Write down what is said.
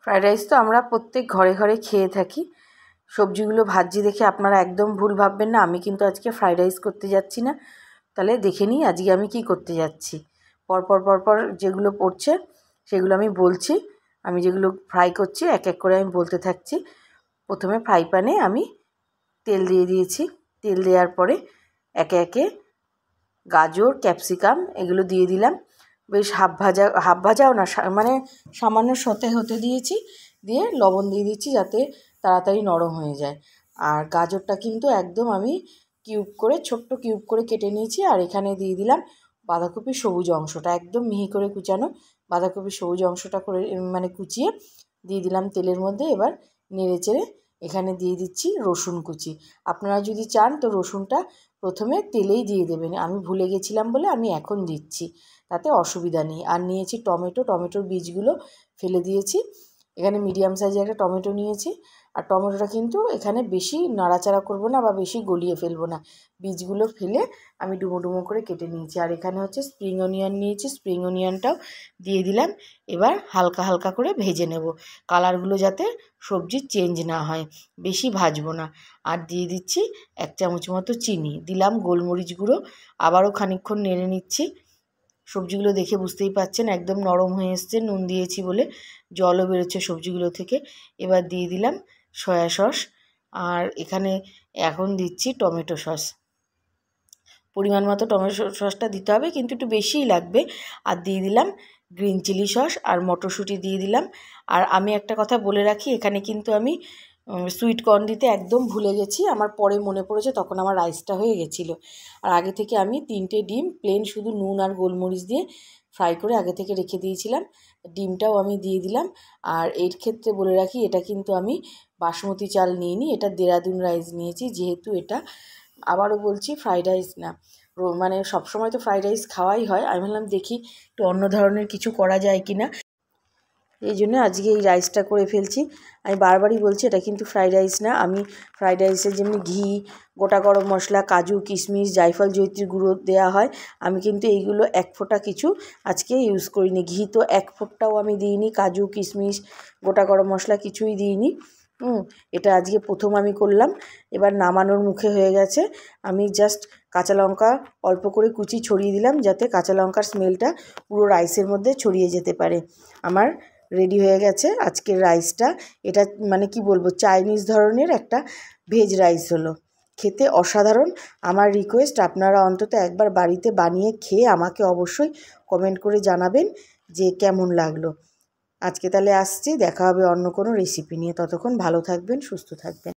Fried rice তো আমরা প্রত্যেক ঘরে ঘরে খেয়ে থাকি। সবজিগুলো ভাজছি দেখে আপনারা একদম ভুল ভাববেন না, আমি কিন্তু আজকে ফ্রাইড রাইস করতে যাচ্ছি না। তাহলে দেখে নিই আজকে আমি কি করতে যাচ্ছি। পরপর যেগুলো পড়ছে সেগুলো আমি বলছি। আমি যেগুলো ফ্রাই করছি এক এক করে আমি বলতে থাকছি। প্রথমে ফ্রাই প্যানে আমি তেল দিয়ে দিয়েছি। তেল দেওয়ার পরে একে একে গাজর, ক্যাপসিকাম এগুলো দিয়ে দিলাম। বেশ হাফ ভাজাও না, মানে সামান্য সতে হতে দিয়েছি। দিয়ে লবণ দিয়ে দিচ্ছি যাতে তাড়াতাড়ি নরম হয়ে যায়। আর গাজরটা কিন্তু একদম আমি ছোট্ট কিউব করে কেটে নিয়েছি। আর এখানে দিয়ে দিলাম বাঁধাকপির সবুজ অংশটা, একদম মিহি করে কুচানো বাঁধাকপির সবুজ অংশটা করে মানে কুচিয়ে দিয়ে দিলাম তেলের মধ্যে। এবার নেড়ে চেড়ে এখানে দিয়ে দিচ্ছি রসুন কুচি। আপনারা যদি চান তো রসুনটা প্রথমে তেলেই দিয়ে দেবেন, আমি ভুলে গেছিলাম বলে আমি এখন দিচ্ছি, তাতে অসুবিধা নেই। আর নিয়েছি টমেটোর বীজগুলো ফেলে দিয়েছি। এখানে মিডিয়াম সাইজের একটা টমেটো নিয়েছি। আর টমেটোটা কিন্তু এখানে বেশি নাড়াচাড়া করব না বা বেশি গলিয়ে ফেলবো না, বীজগুলো ফেলে আমি ডুমো করে কেটে নিয়েছি। আর এখানে হচ্ছে স্প্রিং অনিয়ন নিয়েছি, স্প্রিং অনিয়নটাও দিয়ে দিলাম। এবার হালকা করে ভেজে নেব, কালারগুলো যাতে সবজির চেঞ্জ না হয়, বেশি ভাজবো না। আর দিয়ে দিচ্ছি 1 চামচ মতো চিনি, দিলাম গোলমরিচ গুঁড়ো। আবারও খানিকক্ষণ নেড়ে নিচ্ছি। সবজিগুলো দেখে বুঝতেই পাচ্ছেন একদম নরম হয়ে এসছে, নুন দিয়েছি বলে জলও বেরোচ্ছে সবজিগুলো থেকে। এবার দিয়ে দিলাম সয়া সস। আর এখানে এখন দিচ্ছি টমেটো সস। পরিমাণ মতো টমেটো সসটা দিতে হবে, কিন্তু একটু বেশিই লাগবে। আর দিয়ে দিলাম গ্রিন চিলি সস আর মটরশুঁটি দিয়ে দিলাম। আর আমি একটা কথা বলে রাখি, এখানে কিন্তু আমি সুইট কর্ন দিতে একদম ভুলে গেছি, আমার পরে মনে পড়েছে, তখন আমার রাইসটা হয়ে গেছিলো। আর আগে থেকে আমি 3টে ডিম প্লেন শুধু নুন আর গোলমরিচ দিয়ে ফ্রাই করে আগে থেকে রেখে দিয়েছিলাম, ডিমটাও আমি দিয়ে দিলাম। আর এর ক্ষেত্রে বলে রাখি, এটা কিন্তু আমি বাসমতি চাল নিইনি, এটা দেরাদুন রাইস নিয়েছি, যেহেতু এটা আবারও বলছি ফ্রাইড রাইস না। মানে সবসময় তো ফ্রাইড রাইস খাওয়াই হয়, আমি ভাবলাম দেখি একটু অন্য ধরনের কিছু করা যায় কি না, এই জন্য আজকে এই রাইসটা করে ফেলছি। আমি বারবারই বলছি এটা কিন্তু ফ্রাইড রাইস না। আমি ফ্রাইড রাইসে যেমনি ঘি, গোটা গরম মশলা, কাজু, কিশমিশ, জায়ফল, জয়িত্রীর গুঁড়ো দেওয়া হয়, আমি কিন্তু এইগুলো এক ফোঁটা কিছু আজকে ইউজ করিনি। ঘি তো এক ফোঁটাও আমি দিইনি, কাজু, কিশমিশ, গোটা গরম মশলা কিছুই দিইনি। এটা আজকে প্রথম আমি করলাম। এবার নামানোর মুখে হয়ে গেছে। আমি জাস্ট কাঁচা লঙ্কা অল্প করে কুচি ছড়িয়ে দিলাম, যাতে কাঁচা লঙ্কার স্মেলটা পুরো রাইসের মধ্যে ছড়িয়ে যেতে পারে। আমার রেডি হয়ে গেছে আজকের রাইসটা। এটা মানে কি বলবো, চাইনিজ ধরনের একটা ভেজ রাইস হলো, খেতে অসাধারণ। আমার রিকোয়েস্ট, আপনারা অন্তত একবার বাড়িতে বানিয়ে খেয়ে আমাকে অবশ্যই কমেন্ট করে জানাবেন যে কেমন লাগলো। আজকে তাহলে আসছি, দেখা হবে অন্য কোনো রেসিপি নিয়ে। ততক্ষণ ভালো থাকবেন, সুস্থ থাকবেন।